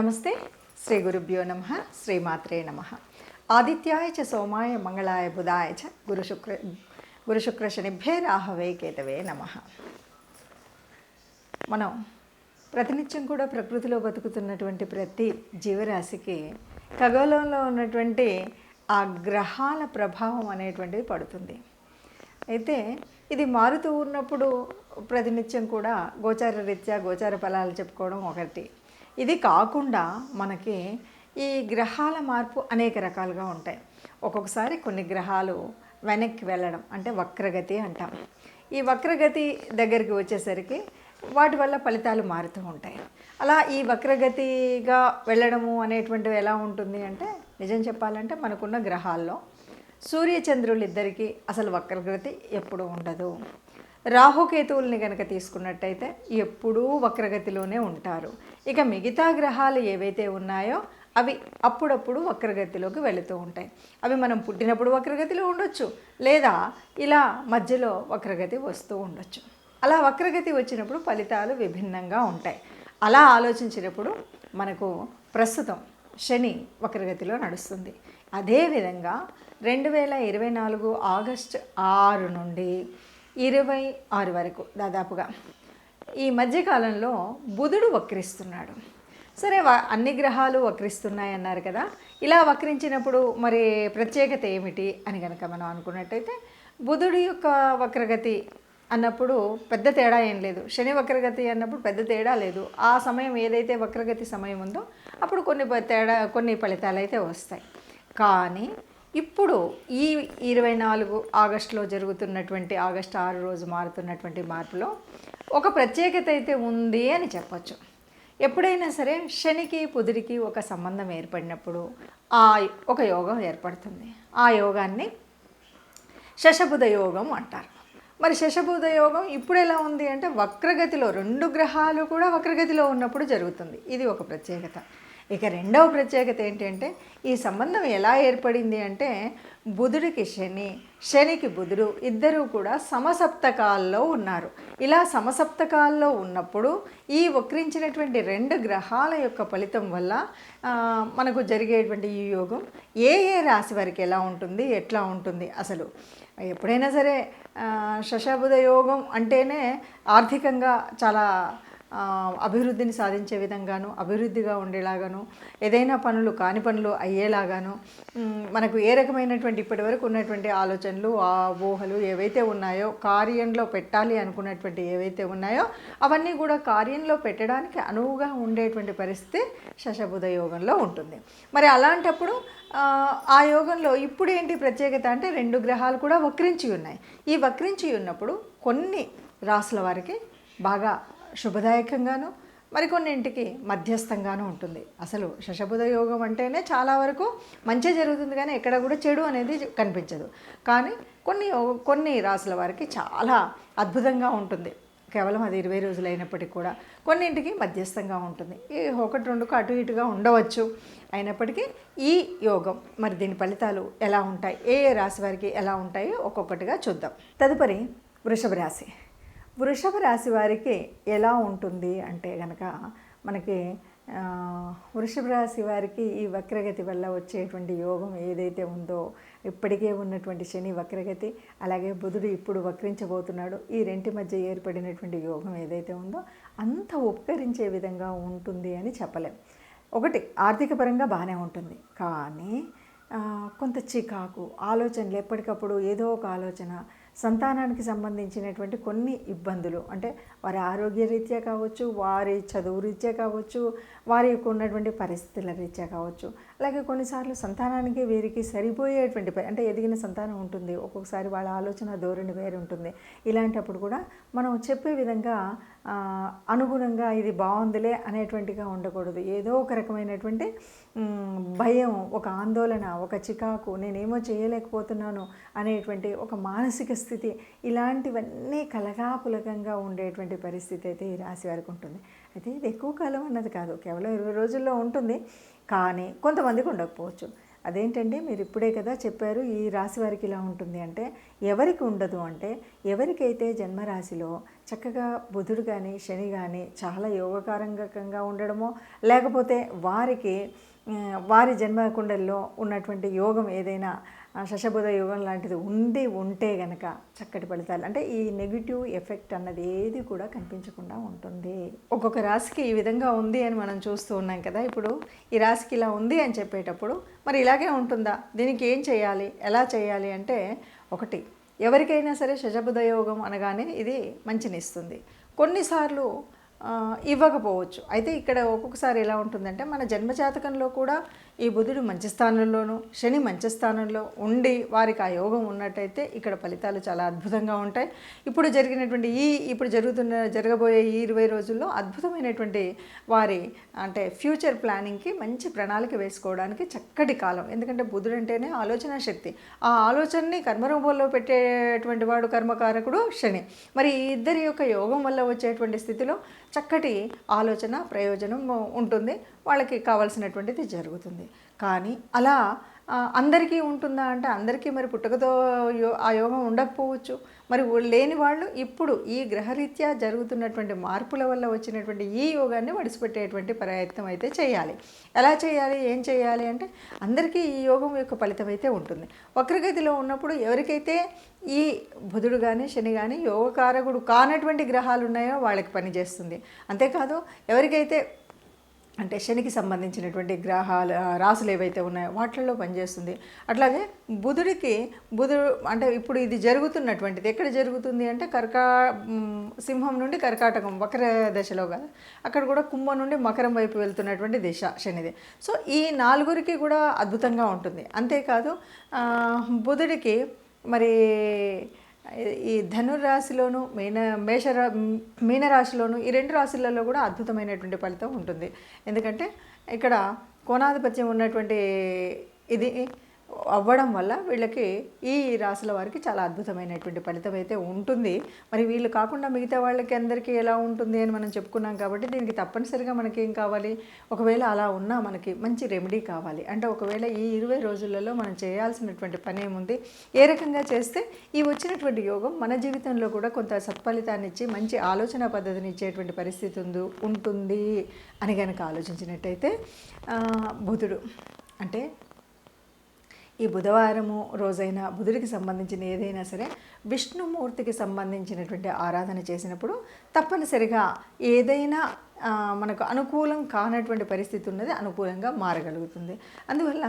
నమస్తే. శ్రీ గురుభ్యో నమః. శ్రీమాత్రే నమః. ఆదిత్యాయ చ సోమాయ మంగళాయ బుధాయ చ గురుశుక్ర శనిభ్యే రాహవే కేతవే నమః. మనం ప్రతినిత్యం కూడా ప్రకృతిలో బతుకుతున్నటువంటి ప్రతి జీవరాశికి ఖగోళంలో ఉన్నటువంటి ఆ గ్రహాల ప్రభావం అనేటువంటిది పడుతుంది. అయితే ఇది మారుతూ ఉన్నప్పుడు ప్రతినిత్యం కూడా గోచార రీత్యా గోచార ఫలాలు చెప్పుకోవడం ఒకటి. ఇది కాకుండా మనకి ఈ గ్రహాల మార్పు అనేక రకాలుగా ఉంటాయి. ఒక్కొక్కసారి కొన్ని గ్రహాలు వెనక్కి వెళ్ళడం అంటే వక్రగతి అంటాం. ఈ వక్రగతి దగ్గరికి వచ్చేసరికి వాటి వల్ల ఫలితాలు మారుతూ ఉంటాయి. అలా ఈ వక్రగతిగా వెళ్ళడము అనేటువంటివి ఎలా ఉంటుంది అంటే, నిజం చెప్పాలంటే మనకున్న గ్రహాల్లో సూర్యచంద్రులు ఇద్దరికీ అసలు వక్రగతి ఎప్పుడూ ఉండదు. రాహుకేతువుల్ని కనుక తీసుకున్నట్టయితే ఎప్పుడూ వక్రగతిలోనే ఉంటారు. ఇక మిగతా గ్రహాలు ఏవైతే ఉన్నాయో అవి అప్పుడప్పుడు వక్రగతిలోకి వెళుతూ ఉంటాయి. అవి మనం పుట్టినప్పుడు వక్రగతిలో ఉండొచ్చు, లేదా ఇలా మధ్యలో వక్రగతి వస్తూ ఉండొచ్చు. అలా వక్రగతి వచ్చినప్పుడు ఫలితాలు విభిన్నంగా ఉంటాయి. అలా ఆలోచించినప్పుడు మనకు ప్రస్తుతం శని వక్రగతిలో నడుస్తుంది. అదేవిధంగా 2024 ఆగస్టు 6 నుండి 26 వరకు దాదాపుగా ఈ మధ్యకాలంలో బుధుడు వక్రిస్తున్నాడు. సరే, అన్ని గ్రహాలు వక్రిస్తున్నాయి అన్నారు కదా. ఇలా వక్రించినప్పుడు మరి ప్రత్యేకత ఏమిటి అని కనుక మనం అనుకున్నట్టయితే, బుధుడి యొక్క వక్రగతి అన్నప్పుడు పెద్ద తేడా ఏం లేదు. శని వక్రగతి అన్నప్పుడు పెద్ద తేడా లేదు. ఆ సమయం ఏదైతే వక్రగతి సమయం ఉందో అప్పుడు కొన్ని ఫలితాలు అయితే వస్తాయి. కానీ ఇప్పుడు ఈ 24 ఆగస్టులో జరుగుతున్నటువంటి ఆగస్టు 6 రోజు మారుతున్నటువంటి మార్పులో ఒక ప్రత్యేకత అయితే ఉంది అని చెప్పచ్చు. ఎప్పుడైనా సరే శనికి బుధుడికి ఒక సంబంధం ఏర్పడినప్పుడు ఒక యోగం ఏర్పడుతుంది. ఆ యోగాన్ని శశబుధ యోగం అంటారు. మరి శశబుధ యోగం ఇప్పుడు ఎలా ఉంది అంటే, వక్రగతిలో 2 గ్రహాలు కూడా వక్రగతిలో ఉన్నప్పుడు జరుగుతుంది. ఇది ఒక ప్రత్యేకత. ఇక రెండవ ప్రత్యేకత ఏంటంటే, ఈ సంబంధం ఎలా ఏర్పడింది అంటే, బుధుడికి శని, శనికి బుధుడు ఇద్దరూ కూడా సమసప్తకాల్లో ఉన్నారు. ఇలా సమసప్తకాల్లో ఉన్నప్పుడు ఈ వక్రించినటువంటి 2 గ్రహాల యొక్క ఫలితం వల్ల మనకు జరిగేటువంటి ఈ యోగం ఏ రాశి వారికి ఎలా ఉంటుంది, ఎట్లా ఉంటుంది. అసలు ఎప్పుడైనా సరే శశబుధ యోగం అంటేనే ఆర్థికంగా చాలా అభివృద్ధిని సాధించే విధంగాను, అభివృద్ధిగా ఉండేలాగాను, ఏదైనా పనులు కాని పనులు అయ్యేలాగాను, మనకు ఏ రకమైనటువంటి ఇప్పటివరకు ఉన్నటువంటి ఆలోచనలు, ఊహలు ఏవైతే ఉన్నాయో, కార్యంలో పెట్టాలి అనుకున్నటువంటి ఏవైతే ఉన్నాయో అవన్నీ కూడా కార్యంలో పెట్టడానికి అనువుగా ఉండేటువంటి పరిస్థితి శశబుధ యోగంలో ఉంటుంది. మరి అలాంటప్పుడు ఆ యోగంలో ఇప్పుడు ఏంటి ప్రత్యేకత అంటే, 2 గ్రహాలు కూడా వక్రించి ఉన్నాయి. ఈ వక్రించి ఉన్నప్పుడు కొన్ని రాసుల వారికి బాగా శుభదాయకంగాను, మరికొన్నింటికి మధ్యస్థంగాను ఉంటుంది. అసలు శశబుధ యోగం అంటేనే చాలా వరకు మంచి జరుగుతుంది, కానీ ఎక్కడ కూడా చెడు అనేది కనిపించదు. కానీ కొన్ని రాసుల వారికి చాలా అద్భుతంగా ఉంటుంది. కేవలం అది 20 రోజులు అయినప్పటికీ కూడా కొన్నింటికి మధ్యస్థంగా ఉంటుంది. ఈ 1-2కు అటు ఇటుగా ఉండవచ్చు. అయినప్పటికీ ఈ యోగం మరి దీని ఫలితాలు ఎలా ఉంటాయి, ఏ రాశి వారికి ఎలా ఉంటాయో ఒక్కొక్కటిగా చూద్దాం. తదుపరి వృషభ రాశి. వృషభ రాశి వారికి ఎలా ఉంటుంది అంటే కనుక, మనకి వృషభ రాశి వారికి ఈ వక్రగతి వల్ల వచ్చేటువంటి యోగం ఏదైతే ఉందో, ఇప్పటికే ఉన్నటువంటి శని వక్రగతి, అలాగే బుధుడు ఇప్పుడు వక్రించబోతున్నాడు, ఈ రెంటి మధ్య ఏర్పడినటువంటి యోగం ఏదైతే ఉందో అంత ఉపకరించే విధంగా ఉంటుంది అని చెప్పలేం. ఒకటి, ఆర్థిక పరంగా బాగానే ఉంటుంది, కానీ కొంత చికాకు ఆలోచనలు, ఎప్పటికప్పుడు ఏదో ఒక ఆలోచన, సంతానానికి సంబంధించినటువంటి కొన్ని ఇబ్బందులు, అంటే వారి ఆరోగ్య రీత్యా కావచ్చు, వారి చదువు రీత్యా కావచ్చు, వారి యొక్క ఉన్నటువంటి పరిస్థితుల రీత్యా కావచ్చు, అలాగే కొన్నిసార్లు సంతానానికి వీరికి సరిపోయేటువంటి అంటే ఎదిగిన సంతానం ఉంటుంది, ఒక్కొక్కసారి వాళ్ళ ఆలోచన ధోరణి వేరు ఉంటుంది. ఇలాంటప్పుడు కూడా మనం చెప్పే విధంగా అనుగుణంగా ఇది బాగుందిలే అనేటువంటిగా ఉండకూడదు. ఏదో ఒక రకమైనటువంటి భయం, ఒక ఆందోళన, ఒక చికాకు, నేనేమో చేయలేకపోతున్నాను అనేటువంటి ఒక మానసిక స్థితి, ఇలాంటివన్నీ కలగాపులకంగా ఉండేటువంటి పరిస్థితి అయితే ఈ రాశి వారికి ఉంటుంది. అయితే ఇది ఎక్కువ కాలం అన్నది కాదు, కేవలం 20 రోజుల్లో ఉంటుంది. కానీ కొంతమందికి ఉండకపోవచ్చు. అదేంటండి మీరు ఇప్పుడే కదా చెప్పారు ఈ రాశి వారికి ఇలా ఉంటుంది అంటే, ఎవరికి ఉండదు అంటే, ఎవరికైతే జన్మరాశిలో చక్కగా బుధుడు కానీ శని కానీ చాలా యోగకారంగా ఉండడమో, లేకపోతే వారికి వారి జన్మకుండల్లో ఉన్నటువంటి యోగం ఏదైనా శశబుధ యోగం లాంటిది ఉంటే గనక చక్కటి ఫలితాలు, అంటే ఈ నెగిటివ్ ఎఫెక్ట్ అన్నది ఏది కూడా కనిపించకుండా ఉంటుంది. ఒక్కొక్క రాశికి ఈ విధంగా ఉంది అని మనం చూస్తూ ఉన్నాం కదా. ఇప్పుడు ఈ రాశికి ఇలా ఉంది అని చెప్పేటప్పుడు మరి ఇలాగే ఉంటుందా, దీనికి ఏం చేయాలి, ఎలా చేయాలి అంటే, ఒకటి, ఎవరికైనా సరే శశబుధ యోగం అనగానే ఇది మంచినిస్తుంది. కొన్నిసార్లు ఇవ్వకపోవచ్చు. అయితే ఇక్కడ ఒక్కొక్కసారి ఎలా ఉంటుందంటే, మన జన్మజాతకంలో కూడా ఈ బుధుడు మంచి స్థానంలోనూ శని మంచి స్థానంలో ఉండి వారికి ఆ యోగం ఉన్నట్టయితే ఇక్కడ ఫలితాలు చాలా అద్భుతంగా ఉంటాయి. ఇప్పుడు జరగబోయే ఈ 20 రోజుల్లో అద్భుతమైనటువంటి వారి అంటే ఫ్యూచర్ ప్లానింగ్కి మంచి ప్రణాళిక వేసుకోవడానికి చక్కటి కాలం. ఎందుకంటే బుధుడు అంటేనే ఆలోచన శక్తి. ఆ ఆలోచనని కర్మరూపంలో పెట్టేటువంటి వాడు కర్మకారకుడు శని. మరి ఈ ఇద్దరి యొక్క యోగం వల్ల వచ్చేటువంటి స్థితిలో చక్కటి ఆలోచన ప్రయోజనం ఉంటుంది, వాళ్ళకి కావాల్సినటువంటిది జరుగుతుంది. కానీ అలా అందరికీ ఉంటుందా అంటే, అందరికీ మరి పుట్టుకతో ఆ యోగం ఉండకపోవచ్చు. మరి లేని వాళ్ళు ఇప్పుడు ఈ గ్రహరీత్యా జరుగుతున్నటువంటి మార్పుల వల్ల వచ్చినటువంటి ఈ యోగాన్ని వడిసిపెట్టేటువంటి ప్రయత్నం అయితే చేయాలి. ఎలా చేయాలి, ఏం చేయాలి అంటే, అందరికీ ఈ యోగం యొక్క ఫలితం అయితే ఉంటుంది. వక్రగతిలో ఉన్నప్పుడు ఎవరికైతే ఈ బుధుడు కానీ శని కానీ యోగకారకుడు కానటువంటి గ్రహాలు ఉన్నాయో వాళ్ళకి పనిచేస్తుంది. అంతేకాదు ఎవరికైతే అంటే శనికి సంబంధించినటువంటి గ్రహాలు రాసులు ఏవైతే ఉన్నాయో వాటిల్లో పనిచేస్తుంది. అట్లాగే బుధుడు అంటే ఇప్పుడు ఇది జరుగుతున్నటువంటిది ఎక్కడ జరుగుతుంది అంటే, సింహం నుండి కర్కాటకం వక్ర దశలో కదా, అక్కడ కూడా కుంభం నుండి మకరం వైపు వెళ్తున్నటువంటి దిశ శనిది. సో ఈ 4గురికి కూడా అద్భుతంగా ఉంటుంది. అంతేకాదు బుధుడికి మరి ఈ ధనుర్రాశిలోను మీనరాశిలోను ఈ 2 రాశులలో కూడా అద్భుతమైనటువంటి ఫలితం ఉంటుంది. ఎందుకంటే ఇక్కడ కోణాధిపత్యం ఉన్నటువంటి ఇది అవ్వడం వల్ల వీళ్ళకి ఈ రాశుల వారికి చాలా అద్భుతమైనటువంటి ఫలితం అయితే ఉంటుంది. మరి వీళ్ళు కాకుండా మిగతా వాళ్ళకి అందరికీ ఎలా ఉంటుంది అని మనం చెప్పుకున్నాం కాబట్టి, దీనికి తప్పనిసరిగా మనకి ఏం కావాలి, ఒకవేళ అలా ఉన్నా మనకి మంచి రెమెడీ కావాలి. అంటే ఒకవేళ ఈ 20 రోజులలో మనం చేయాల్సినటువంటి పని ఏముంది, ఏ రకంగా చేస్తే ఈ వచ్చినటువంటి యోగం మన జీవితంలో కూడా కొంత సత్ఫలితాన్ని ఇచ్చి మంచి ఆలోచన పద్ధతిని ఇచ్చేటువంటి పరిస్థితి ఉంటుంది అని కనుక ఆలోచించినట్టయితే, బుధుడు అంటే ఈ బుధవారము రోజైనా బుధుడికి సంబంధించిన ఏదైనా సరే విష్ణుమూర్తికి సంబంధించినటువంటి ఆరాధన చేసినప్పుడు తప్పనిసరిగా ఏదైనా మనకు అనుకూలం కానటువంటి పరిస్థితి ఉన్నది అనుకూలంగా మారగలుగుతుంది. అందువల్ల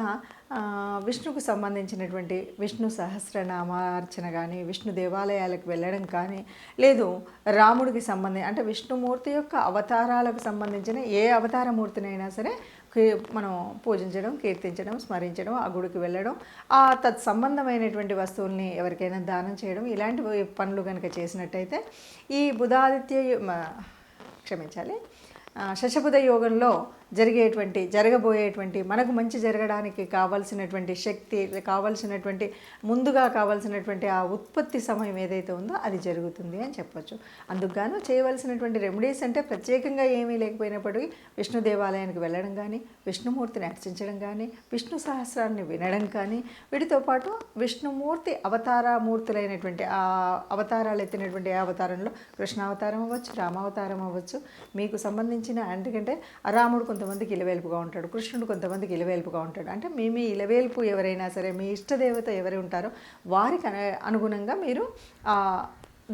విష్ణుకు సంబంధించినటువంటి విష్ణు సహస్రనామార్చన కానీ, విష్ణు దేవాలయాలకు వెళ్ళడం కానీ, లేదు రాముడికి అంటే విష్ణుమూర్తి యొక్క అవతారాలకు సంబంధించిన ఏ అవతారమూర్తినైనా సరే మనం పూజించడం, కీర్తించడం, స్మరించడం, ఆ గుడికి వెళ్ళడం, ఆ తత్సంబంధమైనటువంటి వస్తువుల్ని ఎవరికైనా దానం చేయడం, ఇలాంటి పనులు కనుక చేసినట్టయితే ఈ శశబుధ యోగంలో జరగబోయేటువంటి మనకు మంచి జరగడానికి కావాల్సినటువంటి శక్తి, కావాల్సినటువంటి ముందుగా కావాల్సినటువంటి ఆ ఉత్పత్తి సమయం ఏదైతే ఉందో అది జరుగుతుంది అని చెప్పొచ్చు. అందుకుగాను చేయవలసినటువంటి రెమెడీస్ అంటే ప్రత్యేకంగా ఏమీ లేకపోయినప్పటికీ విష్ణు దేవాలయానికి వెళ్ళడం కానీ, విష్ణుమూర్తిని అర్చించడం కానీ, విష్ణు సహస్రాన్ని వినడం కానీ, వీటితో పాటు విష్ణుమూర్తి అవతారమూర్తులైనటువంటి ఆ అవతారాలు ఎత్తినటువంటి ఏ అవతారంలో కృష్ణావతారం అవ్వచ్చు, రామావతారం అవ్వచ్చు, మీకు సంబంధించిన ఎందుకంటే రాముడు కొంతమందికి ఇలవేల్పుగా ఉంటాడు, కృష్ణుడు కొంతమందికి ఇలవేల్పుగా ఉంటాడు. అంటే మీ ఇలవేల్పు ఎవరైనా సరే, మీ ఇష్టదేవత ఎవరు ఉంటారో వారికి అనుగుణంగా మీరు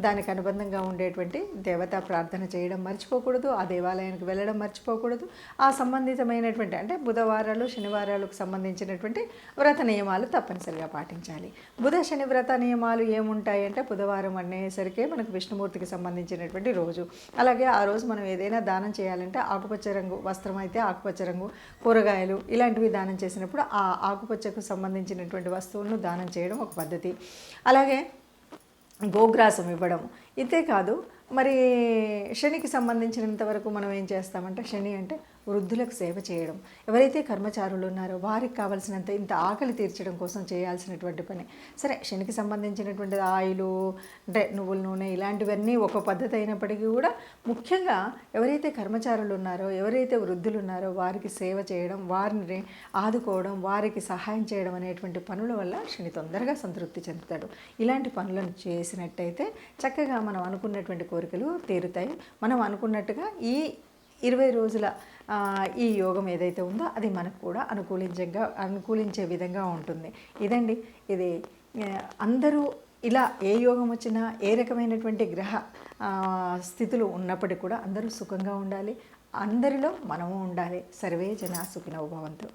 దానికి అనుబంధంగా ఉండేటువంటి దేవతా ప్రార్థన చేయడం మర్చిపోకూడదు, ఆ దేవాలయానికి వెళ్ళడం మర్చిపోకూడదు. ఆ సంబంధితమైనటువంటి అంటే బుధవారాలు శనివారాలకు సంబంధించినటువంటి వ్రత నియమాలు తప్పనిసరిగా పాటించాలి. బుధ శని వ్రత నియమాలు ఏముంటాయి అంటే, బుధవారం అనేసరికి మనకు విష్ణుమూర్తికి సంబంధించినటువంటి రోజు. అలాగే ఆ రోజు మనం ఏదైనా దానం చేయాలంటే ఆకుపచ్చ రంగు వస్త్రం అయితే ఆకుపచ్చ రంగు, కూరగాయలు ఇలాంటివి దానం చేసినప్పుడు ఆ ఆకుపచ్చకు సంబంధించినటువంటి వస్తువులను దానం చేయడం ఒక పద్ధతి. అలాగే గోగ్రాసం ఇవ్వడం, ఇంతే కాదు, మరి శనికి సంబంధించినంత వరకు మనం ఏం చేస్తామంటే, శని అంటే వృద్ధులకు సేవ చేయడం. ఎవరైతే కర్మచారులు ఉన్నారో వారికి కావాల్సినంత ఇంత ఆకలి తీర్చడం కోసం చేయాల్సినటువంటి పని. సరే, శనికి సంబంధించినటువంటి ఆయిలు అంటే నువ్వుల నూనె ఇలాంటివన్నీ ఒక పద్ధతి అయినప్పటికీ కూడా ముఖ్యంగా ఎవరైతే కర్మచారులు ఉన్నారో, ఎవరైతే వృద్ధులు ఉన్నారో వారికి సేవ చేయడం, వారిని ఆదుకోవడం, వారికి సహాయం చేయడం అనేటువంటి పనుల వల్ల శని తొందరగా సంతృప్తి చెందుతాడు. ఇలాంటి పనులను చేసినట్టయితే చక్కగా మనం అనుకున్నటువంటి కోరికలు తీరుతాయి. మనం అనుకున్నట్టుగా ఈ 20 రోజుల ఈ యోగం ఏదైతే ఉందో అది మనకు కూడా అనుకూలించే విధంగా ఉంటుంది. ఇదండి, ఇది అందరూ ఇలా ఏ యోగం వచ్చినా, ఏ రకమైనటువంటి గ్రహ స్థితులు ఉన్నప్పటికీ కూడా అందరూ సుఖంగా ఉండాలి, అందరిలో మనము ఉండాలి. సర్వే జనా సుఖినో భవంతు.